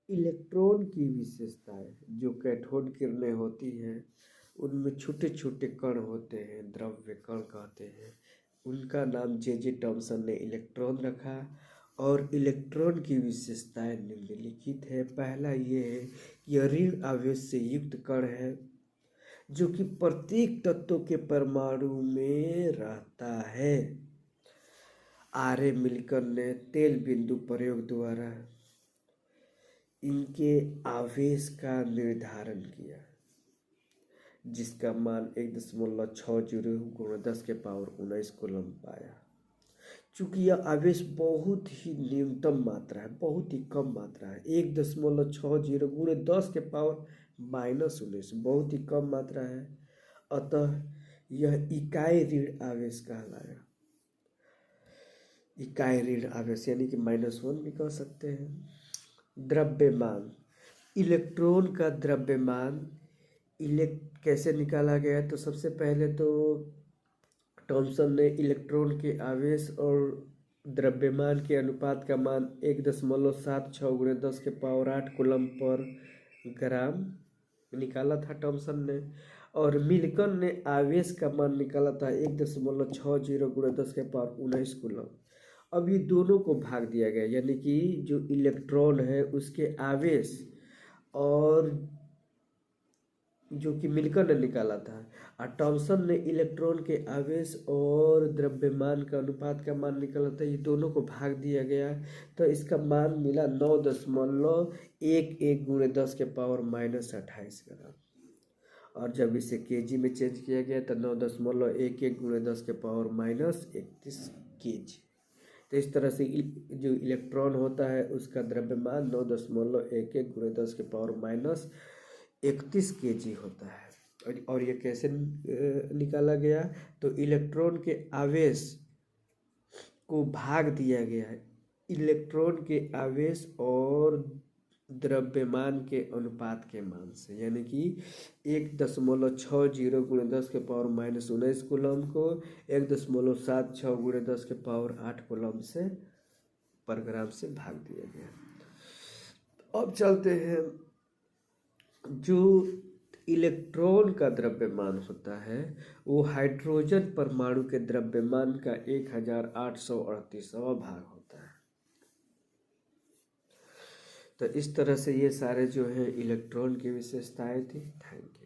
Electron की विशेषताएं जो कैथोड किरणें होती हैं उनमें छोटे छोटे कण होते हैं, द्रव्य कण कहते हैं। उनका नाम जे थॉमसन ने इलेक्ट्रॉन रखा। और इलेक्ट्रॉन की विशेषताएं निम्नलिखित है। पहला ये है कि यह ऋण आवेश से युक्त कण है जो कि प्रत्येक तत्व के परमाणु में रहता है। आर्य मिलकर ने तेल बिंदु प्रयोग द्वारा इनके आवेश का निर्धारण किया जिसका मान 1.60 × 10⁻19 कूलम पाया। चूंकि यह आवेश बहुत ही न्यूनतम मात्रा है, बहुत ही कम मात्रा है, 1.60 × 10⁻19 बहुत ही कम मात्रा है, अतः यह इकाई ऋण आवेश कहलाया। इकाई ऋण आवेश यानी कि -1 भी कह सकते हैं। द्रव्यमान, इलेक्ट्रॉन का द्रव्यमान कैसे निकाला गया है? तो सबसे पहले तो थॉमसन ने इलेक्ट्रॉन के आवेश और द्रव्यमान के अनुपात का मान 1.76 × 10⁸ कूलम पर ग्राम निकाला था थॉमसन ने। और मिल्कन ने आवेश का मान निकाला था 1.60 × 10⁻19 कूलम। अब ये दोनों को भाग दिया गया, यानी कि जो इलेक्ट्रॉन है उसके आवेश और जो कि मिल्कन ने निकाला था, और थॉमसन ने इलेक्ट्रॉन के आवेश और द्रव्यमान का अनुपात का मान निकाला था, ये दोनों को भाग दिया गया। तो इसका मान मिला 9.11 × 10⁻28 ग्राम। और जब इसे केजी में चेंज किया गया तो 9.11 × 10⁻31 केजी। तो इस तरह से जो इलेक्ट्रॉन होता है उसका द्रव्यमान 9.11 × 10⁻31 केजी होता है। और ये कैसे निकाला गया? तो इलेक्ट्रॉन के आवेश को भाग दिया गया है इलेक्ट्रॉन के आवेश और द्रव्यमान के अनुपात के मान से, यानी कि 1.60 × 10⁻19 कूलम को 1.76 × 10⁸8 कूलम से पर ग्राम से भाग दिया गया। अब चलते हैं, जो इलेक्ट्रॉन का द्रव्यमान होता है वो हाइड्रोजन परमाणु के द्रव्यमान का 1838वां भाग होता है। तो इस तरह से ये सारे जो है इलेक्ट्रॉन की विशेषताएं थी। Thank you.